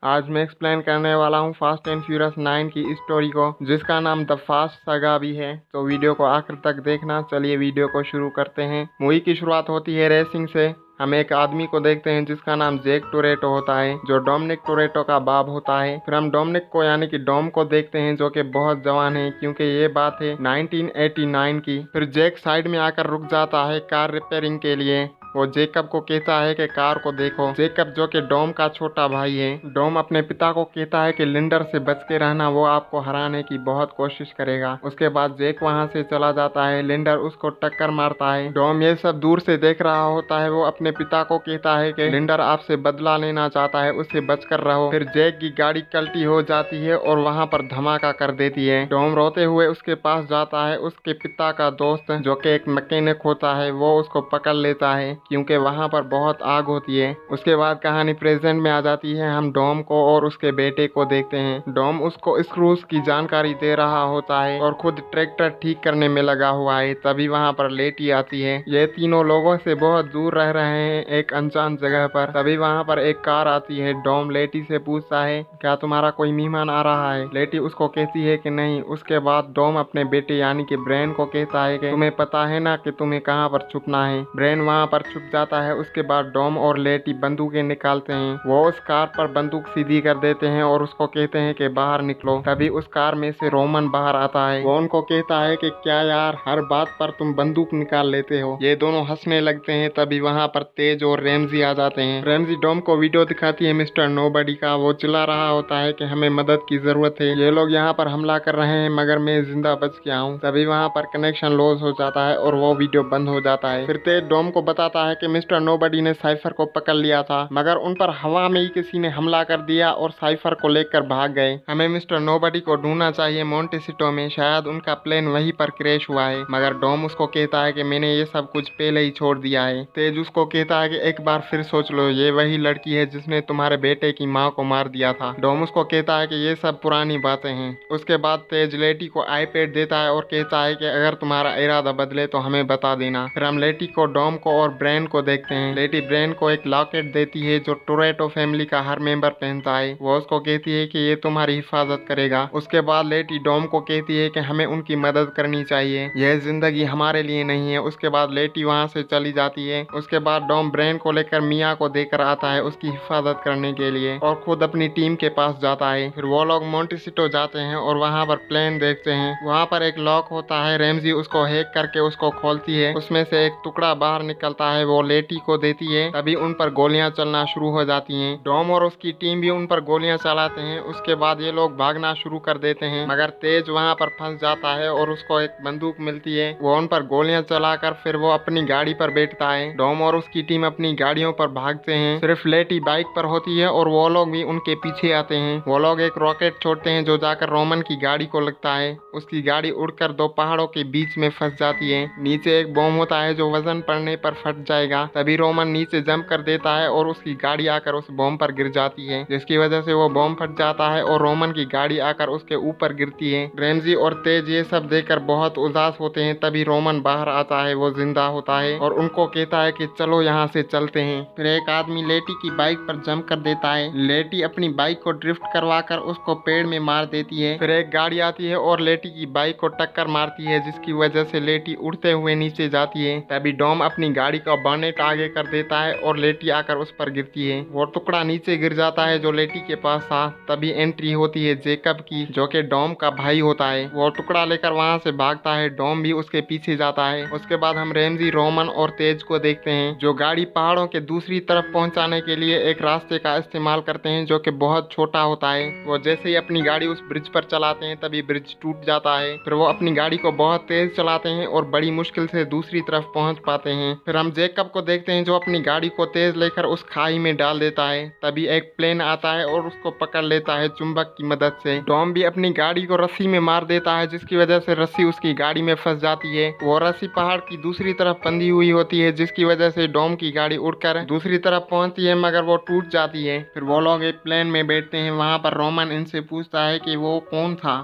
आज मैं एक्सप्लेन करने वाला हूँ फास्ट एंड फ्यूरियस 9 की स्टोरी को, जिसका नाम द फास्ट सागा भी है। तो वीडियो को आखिर तक देखना। चलिए वीडियो को शुरू करते हैं। मूवी की शुरुआत होती है रेसिंग से। हम एक आदमी को देखते हैं जिसका नाम जैक टोरेटो होता है, जो डोमिनिक टोरेटो का बाप होता है। फिर हम डोमिनिक को यानी कि डोम को देखते हैं, जो कि बहुत जवान है, क्योंकि ये बात है 1989 की। फिर जैक साइड में आकर रुक जाता है कार रिपेयरिंग के लिए। वो जेकब को कहता है कि कार को देखो। जेकब, जो कि डोम का छोटा भाई है, डोम अपने पिता को कहता है कि लिंडर से बच के रहना, वो आपको हराने की बहुत कोशिश करेगा। उसके बाद जेक वहां से चला जाता है। लिंडर उसको टक्कर मारता है। डोम ये सब दूर से देख रहा होता है। वो अपने पिता को कहता है कि लिंडर आपसे बदला लेना चाहता है, उससे बचकर रहो। फिर जेक की गाड़ी कल्टी हो जाती है और वहां पर धमाका कर देती है। डोम रोते हुए उसके पास जाता है। उसके पिता का दोस्त, जो कि एक मैकेनिक होता है, वो उसको पकड़ लेता है, क्योंकि वहां पर बहुत आग होती है। उसके बाद कहानी प्रेजेंट में आ जाती है। हम डोम को और उसके बेटे को देखते हैं। डोम उसको स्क्रूज की जानकारी दे रहा होता है और खुद ट्रैक्टर ठीक करने में लगा हुआ है। तभी वहां पर लेटी आती है। ये तीनों लोगों से बहुत दूर रह रहे हैं, एक अनजान जगह पर। तभी वहां पर एक कार आती है। डोम लेटी से पूछता है, क्या तुम्हारा कोई मेहमान आ रहा है? लेटी उसको कहती है कि नहीं। उसके बाद डोम अपने बेटे यानी कि ब्रेन को कहता है कि तुम्हें पता है ना कि तुम्हें कहाँ पर छुपना है। ब्रेन वहां पर छुप जाता है। उसके बाद डोम और लेटी बंदूकें निकालते हैं। वो उस कार पर बंदूक सीधी कर देते हैं और उसको कहते हैं कि बाहर निकलो। तभी उस कार में से रोमन बाहर आता है। वो उनको कहता है कि क्या यार, हर बात पर तुम बंदूक निकाल लेते हो। ये दोनों हंसने लगते हैं। तभी वहां पर तेज और रेमजी आ जाते हैं। रेमजी डोम को वीडियो दिखाती है मिस्टर नोबडी का। वो चिल्ला रहा होता है कि हमें मदद की जरूरत है, ये लोग यहाँ पर हमला कर रहे हैं, मगर मैं जिंदा बच गया हूँ। तभी वहाँ पर कनेक्शन लॉस हो जाता है और वो वीडियो बंद हो जाता है। फिर तेज डोम को बताता है कि मिस्टर नोबडी ने साइफर को पकड़ लिया था, मगर उन पर हवा में ही किसी ने हमला कर दिया और साइफर को लेकर भाग गए। हमें मिस्टर नोबडी को ढूंढना चाहिए मोंटेसिटो में, शायद उनका प्लेन वहीं पर क्रैश हुआ है। मगर डोम उसको कहता है कि मैंने ये सब कुछ पहले ही छोड़ दिया है। तेज उसको कहता है कि एक बार फिर सोच लो, ये वही लड़की है जिसने तुम्हारे बेटे की माँ को मार दिया था। डोम उसको कहता है कि ये सब पुरानी बातें हैं। उसके बाद तेज लेटी को आईपैड देता है और कहता है कि अगर तुम्हारा इरादा बदले तो हमें बता देना। फिर हम लेटी को, डोम को और ब्रेन को देखते हैं। लेटी ब्रेन को एक लॉकेट देती है जो टोरेटो फैमिली का हर मेंबर पहनता है। वो उसको कहती है कि ये तुम्हारी हिफाजत करेगा। उसके बाद लेटी डोम को कहती है कि हमें उनकी मदद करनी चाहिए, यह जिंदगी हमारे लिए नहीं है। उसके बाद लेटी वहां से चली जाती है। उसके बाद डोम ब्रेन को लेकर मिया को देकर आता है उसकी हिफाजत करने के लिए और खुद अपनी टीम के पास जाता है। फिर वो लोग मोंटेसिटो जाते हैं और वहां पर प्लेन देखते हैं। वहां पर एक लॉक होता है। रेमजी उसको हैक करके उसको खोलती है। उसमें से एक टुकड़ा बाहर निकलता है। वो लेटी को देती है। तभी उन पर गोलियां चलना शुरू हो जाती हैं। डोम और उसकी टीम भी उन पर गोलियां चलाते हैं। उसके बाद ये लोग भागना शुरू कर देते हैं, मगर तेज वहां पर फंस जाता है और उसको एक बंदूक मिलती है। वो उन पर गोलियां चलाकर फिर वो अपनी गाड़ी पर बैठता है। डोम और उसकी टीम अपनी गाड़ियों पर भागते हैं। सिर्फ लेटी बाइक पर होती है और वो लोग भी उनके पीछे आते हैं। वो लोग एक रॉकेट छोड़ते हैं जो जाकर रोमन की गाड़ी को लगता है। उसकी गाड़ी उड़कर दो पहाड़ों के बीच में फंस जाती है। नीचे एक बॉम्ब होता है जो वजन पड़ने पर फट जाएगा। तभी रोमन नीचे जंप कर देता है और उसकी गाड़ी आकर उस बॉम्ब पर गिर जाती है, जिसकी वजह से वो बॉम्ब फट जाता है और रोमन की गाड़ी आकर उसके ऊपर गिरती है। रेमजी और तेज ये सब देखकर बहुत उदास होते हैं। तभी रोमन बाहर आता है। वो जिंदा होता है और उनको कहता है कि चलो यहाँ से चलते हैं। फिर एक आदमी लेटी की बाइक पर जंप कर देता है। लेटी अपनी बाइक को ड्रिफ्ट करवाकर उसको पेड़ में मार देती है। फिर एक गाड़ी आती है और लेटी की बाइक को टक्कर मारती है, जिसकी वजह से लेटी उड़ते हुए नीचे जाती है। तभी डोम अपनी गाड़ी का बॉनेट आगे कर देता है और लेटी आकर उस पर गिरती है। वो टुकड़ा नीचे गिर जाता है जो लेटी के पास था। तभी एंट्री होती है जेकब की, जो कि डोम का भाई होता है। वो टुकड़ा लेकर वहां से भागता है। डोम भी उसके पीछे जाता है। उसके बाद हम रेमजी, रोमन और तेज को देखते हैं, जो गाड़ी पहाड़ों के दूसरी तरफ पहुंचाने के लिए एक रास्ते का इस्तेमाल करते हैं, जो कि बहुत छोटा होता है। वो जैसे ही अपनी गाड़ी उस ब्रिज पर चलाते हैं, तभी ब्रिज टूट जाता है। फिर वो अपनी गाड़ी को बहुत तेज चलाते हैं और बड़ी मुश्किल से दूसरी तरफ पहुंच पाते हैं। फिर हम जेकब को देखते हैं, जो अपनी गाड़ी को तेज लेकर उस खाई में डाल देता है। तभी एक प्लेन आता है और उसको पकड़ लेता है चुंबक की मदद से। टॉम भी अपनी गाड़ी को रस्सी में मार देता है, जिसकी वजह से रस्सी उसकी गाड़ी में फंस जाती है। वो रस्सी पहाड़ की दूसरी तरफ बंधी हुई होती है, जिसकी वजह से डोम की गाड़ी उड़कर दूसरी तरफ पहुंचती है, मगर वो टूट जाती है। फिर वो लोग एक प्लेन में बैठते हैं। वहां पर रोमन इनसे पूछता है कि वो कौन था।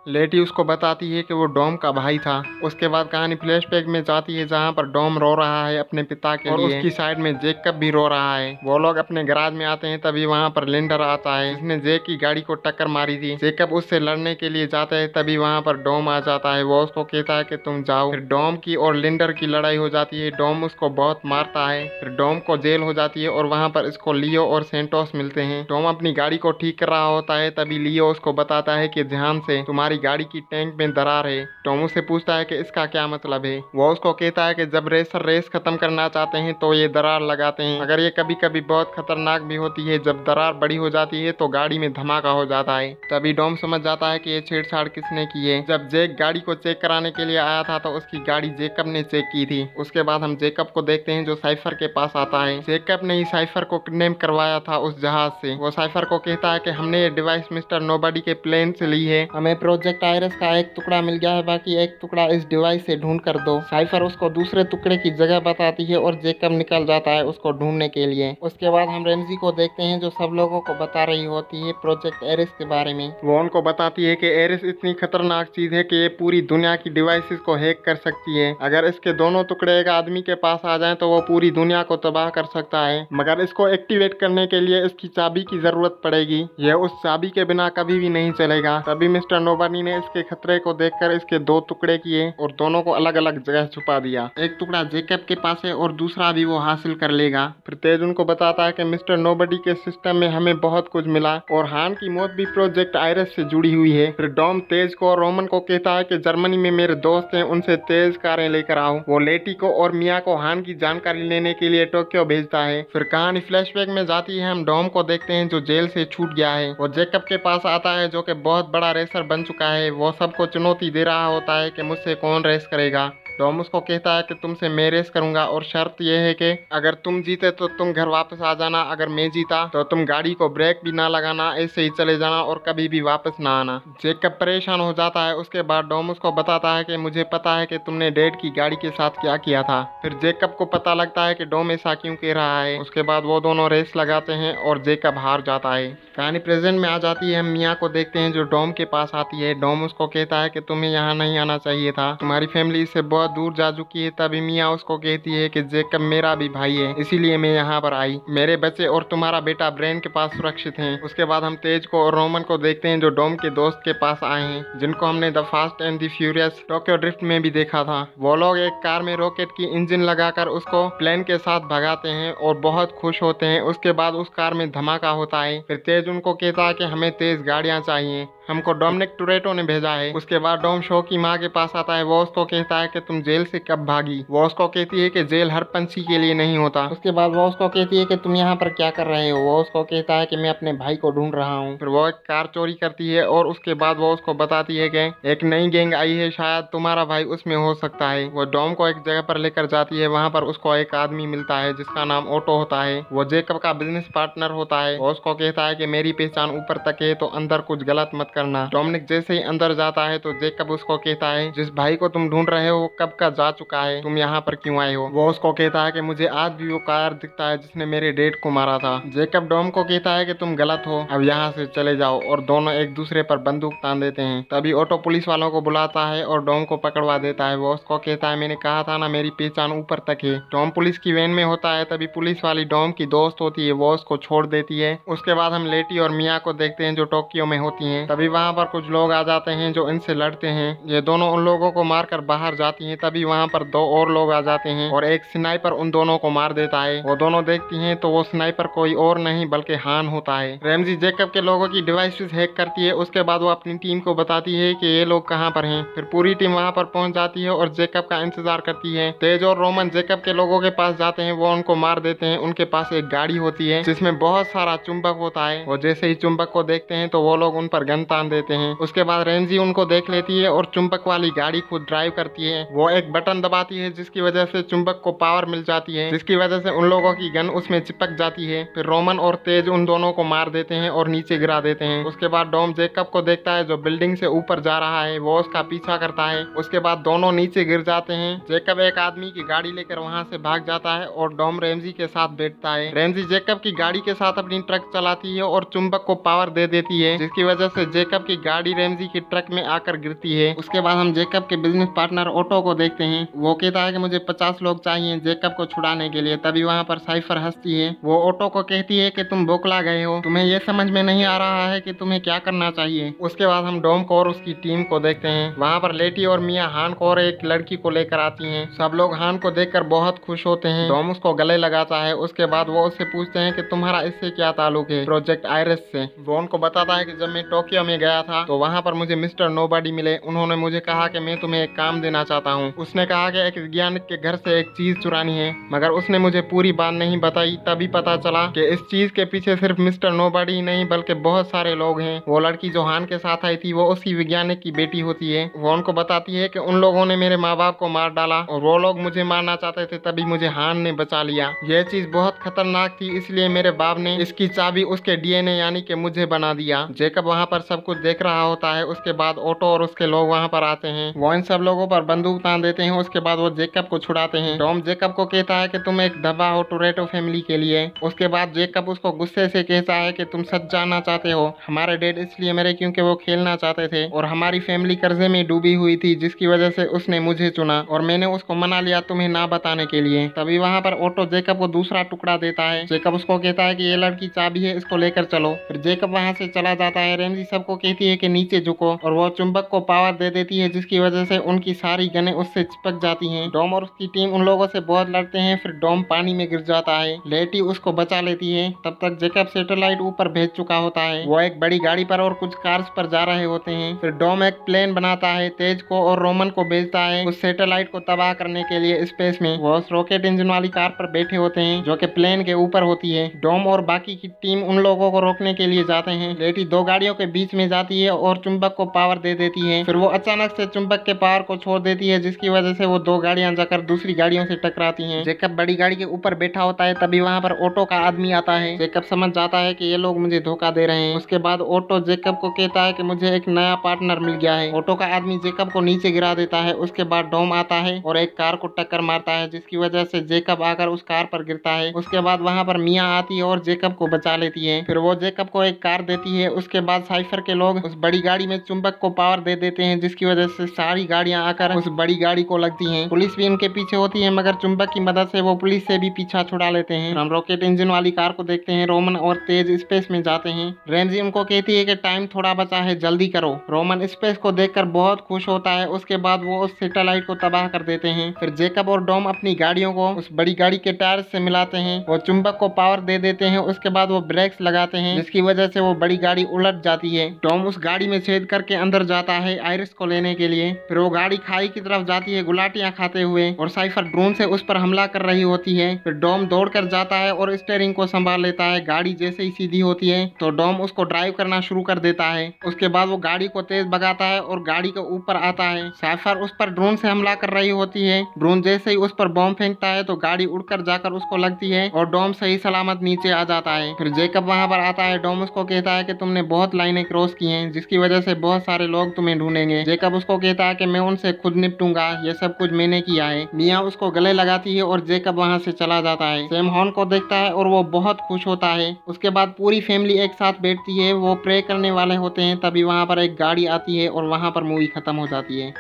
लेटी उसको बताती है कि वो डॉम का भाई था। उसके बाद कहानी फ्लैशबैक में जाती है जहाँ पर डॉम रो रहा है अपने पिता के लिए, और उसकी साइड में जेकब भी रो रहा है। वो लोग अपने गैराज में आते हैं, तभी वहाँ पर लिंडर आता है जिसने जेक की गाड़ी को टक्कर मारी थी। जेकब उससे लड़ने के लिए जाता है, तभी वहाँ पर डॉम आ जाता है। वो उसको कहता है कि तुम जाओ। फिर डॉम की और लिंडर की लड़ाई हो जाती है। डॉम उसको बहुत मारता है। फिर डॉम को जेल हो जाती है और वहाँ पर इसको लियो और सेंटोस मिलते हैं। डॉम अपनी गाड़ी को ठीक कर रहा होता है, तभी लियो उसको बताता है कि ध्यान से, तुम्हारी गाड़ी की टैंक में दरार है। टॉम उससे पूछता है कि इसका क्या मतलब है। वो उसको कहता है कि जब रेसर रेस खत्म करना चाहते हैं तो ये दरार लगाते हैं, मगर ये कभी कभी बहुत खतरनाक भी होती है। जब दरार बड़ी हो जाती है तो गाड़ी में धमाका हो जाता है। तभी डॉम समझ जाता है कि ये छेड़छाड़ किसने की है। जब जेक गाड़ी को चेक कराने के लिए आया था तो उसकी गाड़ी जेकब ने चेक की थी। उसके बाद हम जेकब को देखते हैं जो साइफर के पास आता है। जेकब ने ही साइफर को किडनैप करवाया था उस जहाज से। वो साइफर को कहता है कि हमने ये डिवाइस मिस्टर नोबडी के प्लेन से ली है, हमें प्रोजेक्ट आयरस का एक टुकड़ा मिल गया है, बाकी एक टुकड़ा इस डिवाइस से ढूंढ कर दो। साइफर उसको दूसरे टुकड़े की जगह बताती है और जेकब निकल जाता है उसको ढूंढने के लिए। उसके बाद हम रेमजी को देखते हैं जो सब लोगों को बता रही होती है प्रोजेक्ट एरिस के बारे में। वो उनको बताती है कि एरिस इतनी खतरनाक चीज है कि ये पूरी दुनिया की डिवाइसेस को हैक कर सकती है। अगर इसके दोनों टुकड़े एक आदमी के पास आ जाएं तो वो पूरी दुनिया को तबाह कर सकता है, मगर इसको एक्टिवेट करने के लिए इसकी चाबी की जरूरत पड़ेगी। यह उस चाबी के बिना कभी भी नहीं चलेगा। तभी मिस्टर नोबडी ने इसके खतरे को देखकर इसके दो टुकड़े किए और दोनों को अलग अलग जगह छुपा दिया। एक टुकड़ा जेकब के पास है और दूसरा भी वो हासिल कर लेगा। फिर तेज उनको बताता है कि मिस्टर नोबडी के सिस्टम में हमें बहुत कुछ मिला और हान की मौत भी प्रोजेक्ट आयरस से जुड़ी हुई है। फिर डॉम तेज को और रोमन को कहता है कि जर्मनी में मेरे दोस्त हैं, उनसे तेज कारें लेकर आओ। वो लेटी को और मिया को हान की जानकारी लेने के लिए टोक्यो भेजता है। फिर कहानी फ्लैशबैक में जाती है। हम डॉम को देखते हैं जो जेल से छूट गया है। वो जेकब के पास आता है जो कि बहुत बड़ा रेसर बन चुका है। वो सबको चुनौती दे रहा होता है कि मुझसे कौन रेस करेगा। डॉम उसको कहता है कि तुमसे मैं रेस करूंगा और शर्त यह है कि अगर तुम जीते तो तुम घर वापस आ जाना, अगर मैं जीता तो तुम गाड़ी को ब्रेक भी ना लगाना, ऐसे ही चले जाना और कभी भी वापस ना आना। जेकब परेशान हो जाता है। उसके बाद डॉम उसको बताता है कि मुझे पता है कि तुमने डैड की गाड़ी के साथ क्या किया था। फिर जेकब को पता लगता है कि डॉम ऐसा क्यों कह रहा है। उसके बाद वो दोनों रेस लगाते हैं और जेकब हार जाता है। कहानी प्रेजेंट में आ जाती है। हम मिया को देखते हैं जो डॉम के पास आती है। डॉम उसको कहता है कि तुम्हें यहाँ नहीं आना चाहिए था, तुम्हारी फैमिली इससे बहुत दूर जा चुकी है। तभी मिया उसको कहती है कि जेकब मेरा भी भाई है, इसीलिए मैं यहाँ पर आई। मेरे बच्चे और तुम्हारा बेटा ब्रेन के पास सुरक्षित हैं। उसके बाद हम तेज को और रोमन को देखते हैं जो डॉम के दोस्त के पास आए हैं, जिनको हमने the fast and the furious Tokyo drift में भी देखा था। वो लोग एक कार में रॉकेट की इंजन लगाकर उसको प्लेन के साथ भगाते हैं और बहुत खुश होते हैं। उसके बाद उस कार में धमाका होता है। फिर तेज उनको कहता है कि हमें तेज गाड़ियां चाहिए, हमको डोमिनिक टोरेटो ने भेजा है। उसके बाद डॉम शो की माँ के पास आता है। वो उसको कहता है कि तुम जेल से कब भागी। वो उसको कहती है कि जेल हर पंछी के लिए नहीं होता। उसके बाद वो उसको कहती है कि तुम यहाँ पर क्या कर रहे हो। वो उसको कहता है कि मैं अपने भाई को ढूंढ रहा हूँ। फिर वो एक कार चोरी करती है और उसके बाद वो उसको बताती है कि एक नई गैंग आई है, शायद तुम्हारा भाई उसमें हो सकता है। वो डॉम को एक जगह पर लेकर जाती है। वहाँ पर उसको एक आदमी मिलता है जिसका नाम ओटो होता है। वो जेकब का बिजनेस पार्टनर होता है। वो उसको कहता है कि मेरी पहचान ऊपर तक है तो अंदर कुछ गलत मत करना। डोमिनिक जैसे ही अंदर जाता है तो जेकब उसको कहता है जिस भाई को तुम ढूंढ रहे हो वो कब का जा चुका है, तुम यहाँ पर क्यों आए हो। वो उसको कहता है कि मुझे आज भी वो कार दिखता है जिसने मेरे डैड को मारा था। जेकब डॉम को कहता है कि तुम गलत हो, अब यहाँ से चले जाओ, और दोनों एक दूसरे पर बंदूक तान देते हैं। तभी ऑटो पुलिस वालों को बुलाता है और डॉम को पकड़वा देता है। वो उसको कहता है मैंने कहा था ना मेरी पहचान ऊपर तक है। डॉम पुलिस की वैन में होता है। तभी पुलिस वाली डॉम की दोस्त होती है, वो उसको छोड़ देती है। उसके बाद हम लेटी और मिया को देखते हैं जो टोक्यो में होती हैं। तभी वहाँ पर कुछ लोग आ जाते हैं जो इनसे लड़ते हैं। ये दोनों उन लोगों को मारकर बाहर जाती हैं। तभी वहाँ पर दो और लोग आ जाते हैं और एक स्नाइपर उन दोनों को मार देता है। वो दोनों देखती हैं तो वो स्नाइपर कोई और नहीं बल्कि हान होता है। रैमजी जेकब के लोगों की डिवाइसेस हैक करती है। उसके बाद वो अपनी टीम को बताती है कि ये लोग कहाँ पर हैं। फिर पूरी टीम वहाँ पर पहुँच जाती है और जेकब का इंतजार करती है। तेज और रोमन जेकब के लोगों के पास जाते हैं। वो उनको मार देते हैं। उनके पास एक गाड़ी होती है जिसमें बहुत सारा चुंबक होता है। वो जैसे ही चुंबक को देखते हैं तो वो लोग उन पर गन तान देते हैं। उसके बाद रेंजी उनको देख लेती है और चुंबक वाली गाड़ी खुद ड्राइव करती है। वो एक बटन दबाती है जिसकी वजह से चुंबक को पावर मिल जाती है, जिसकी वजह से उन लोगों की गन उसमें चिपक जाती है। फिर रोमन और तेज उन दोनों को मार देते हैं और नीचे गिरा देते हैं। उसके बाद डॉम जेकब को देखता है जो बिल्डिंग से ऊपर जा रहा है। वो उसका पीछा करता है। उसके बाद दोनों नीचे गिर जाते हैं। जेकब एक आदमी की गाड़ी लेकर वहां से भाग जाता है और डॉम रेमजी के साथ बैठता है। रेमजी जेकब की गाड़ी के साथ अपनी ट्रक चलाती है और चुंबक को पावर दे देती है, जिसकी वजह से जेकब की गाड़ी रैमजी की ट्रक में आकर गिरती है। उसके बाद हम जेकब के बिजनेस पार्टनर ऑटो को देखते हैं। वो कहता है कि मुझे 50 लोग चाहिए जेकब को छुड़ाने के लिए। तभी वहाँ पर साइफर हंसती है। वो ऑटो को कहती है कि तुम बौखला गए हो, तुम्हें ये समझ में नहीं आ रहा है कि तुम्हें क्या करना चाहिए। उसके बाद हम डॉम को और उसकी टीम को देखते हैं। वहाँ पर लेटी और मियाँ हान को और एक लड़की को लेकर आती हैं। सब लोग हान को देखकर बहुत खुश होते हैं। डॉम उसको गले लगाता है। उसके बाद वो उससे पूछते हैं कि तुम्हारा इससे क्या ताल्लुक है प्रोजेक्ट आयरस से। वो उनको बताता है कि जब मैं टोक्यो में गया था तो वहाँ पर मुझे मिस्टर नोबडी मिले। उन्होंने मुझे कहा कि मैं तुम्हें एक काम देना चाहता हूँ। उसने कहा कि एक वैज्ञानिक के घर से एक चीज चुरानी है, मगर उसने मुझे पूरी बात नहीं बताई। तभी पता चला कि इस चीज के पीछे सिर्फ मिस्टर नोबडी ही नहीं बल्कि बहुत सारे लोग हैं। वो लड़की जो हान के साथ आई थी वो उसी वैज्ञानिक की बेटी होती है। वो उनको बताती है कि उन लोगों ने मेरे माँ बाप को मार डाला और वो लोग मुझे मारना चाहते थे, तभी मुझे हान ने बचा लिया। यह चीज बहुत खतरनाक थी, इसलिए मेरे बाप ने इसकी चाबी उसके डीएनए यानी कि मुझे बना दिया। जेकब वहाँ पर सब कुछ देख रहा होता है। उसके बाद ऑटो और उसके लोग वहाँ पर आते हैं। वो इन सब लोगों पर बंदूक तान देते हैं। उसके बाद वो जेकब को छुड़ाते हैं। टॉम जेकब को कहता है कि तुम एक धब्बा हो टोरेटो फैमिली के लिए। उसके बाद जेकब उसको गुस्से से कहता है कि तुम सच जानना चाहते हो, हमारे डैड इसलिए मरे क्योंकि वो खेलना चाहते थे और हमारी फैमिली कर्जे में डूबी हुई थी, जिसकी वजह से उसने मुझे चुना और मैंने उसको मना लिया तुम्हें ना बताने के लिए। तभी वहाँ पर ऑटो जेकब को दूसरा टुकड़ा देता है। जेकब उसको कहता है कि ये लड़की चाबी है, इसको लेकर चलो। फिर जेकब वहाँ से चला जाता है। रैमजी सबको कहती है कि नीचे झुको और वो चुंबक को पावर दे देती है, जिसकी वजह से उनकी सारी गनें उससे चिपक जाती हैं। डॉम और उसकी टीम उन लोगों से बहुत लड़ते हैं। फिर डॉम पानी में गिर जाता है। लेटी उसको बचा लेती है। तब तक जेकब सैटेलाइट ऊपर भेज चुका होता है। वो एक बड़ी गाड़ी पर और कुछ कार्स पर जा रहे होते हैं। फिर डॉम एक प्लेन बनाता है, तेज को और रोमन को भेजता है उस सैटेलाइट को तबाह करने के लिए स्पेस में। वो उस रॉकेट इंजन वाली कार पर बैठे होते हैं जो कि प्लेन के ऊपर होती है। डॉम और बाकी की टीम उन लोगों को रोकने के लिए जाते हैं। लेटी दो गाड़ियों के बीच में जाती है और चुंबक को पावर दे देती है। फिर वो अचानक से चुंबक के पावर को छोड़ देती है, जिसकी वजह से वो दो गाड़ियां जाकर दूसरी गाड़ियों से टकराती हैं। जेकब बड़ी गाड़ी के ऊपर बैठा होता है। तभी वहाँ पर ऑटो का आदमी आता है। जेकब समझ जाता है कि ये लोग मुझे धोखा दे रहे हैं। उसके बाद ऑटो जेकब को कहता है कि मुझे एक नया पार्टनर मिल गया है। ऑटो का आदमी जेकब को नीचे गिरा देता है। उसके बाद डॉम आता है और एक कार को टक्कर मारता है, जिसकी वजह से जेकब आकर उस कार पर गिरता है। उसके बाद वहाँ पर मियाँ आती है और जेकब को बचा लेती है। फिर वो जेकब को एक कार देती है। उसके बाद साइफर के लोग उस बड़ी गाड़ी में चुंबक को पावर दे देते हैं, जिसकी वजह से सारी गाड़ियां आकर उस बड़ी गाड़ी को लगती हैं। पुलिस भी उनके पीछे होती है, मगर चुंबक की मदद से वो पुलिस से भी पीछा छुड़ा लेते हैं। हम रॉकेट इंजन वाली कार को देखते हैं। रोमन और तेज स्पेस में जाते हैं। रैमजी उनको कहती है कि टाइम थोड़ा बचा है, जल्दी करो। रोमन स्पेस को देखकर बहुत खुश होता है। उसके बाद वो उस सैटेलाइट को तबाह कर देते हैं। फिर जेकब और डॉम अपनी गाड़ियों को उस बड़ी गाड़ी के टायर से मिलाते हैं। वो चुंबक को पावर दे देते हैं। उसके बाद वो ब्रेक्स लगाते हैं, जिसकी वजह से वो बड़ी गाड़ी उलट जाती है। टॉम उस गाड़ी में छेद करके अंदर जाता है आयरिस को लेने के लिए। फिर वो गाड़ी खाई की तरफ जाती है गुलाटियां खाते हुए और साइफर ड्रोन से उस पर हमला कर रही होती है। फिर डॉम दौड़ कर जाता है और स्टीयरिंग को संभाल लेता है। गाड़ी जैसे ही सीधी होती है तो डॉम उसको ड्राइव करना शुरू कर देता है। उसके बाद वो गाड़ी को तेज भगाता है और गाड़ी के ऊपर आता है। साइफर उस पर ड्रोन से हमला कर रही होती है। ड्रोन जैसे ही उस पर बॉम्ब फेंकता है तो गाड़ी उड़कर जाकर उसको लगती है और डॉम सही सलामत नीचे आ जाता है। फिर जेकब वहां पर आता है। डॉम उसको कहता है कि तुमने बहुत लाइनें क्रॉस की हैं, जिसकी वजह से बहुत सारे लोग तुम्हें ढूंढेंगे। जेकब उसको कहता है कि मैं उनसे खुद निपटूंगा, ये सब कुछ मैंने किया है। मियाँ उसको गले लगाती है और जेकब वहां से चला जाता है। सैम हॉर्न को देखता है और वो बहुत खुश होता है। उसके बाद पूरी फैमिली एक साथ बैठती है। वो प्रे करने वाले होते हैं। तभी वहां पर एक गाड़ी आती है और वहां पर मूवी खत्म हो जाती है।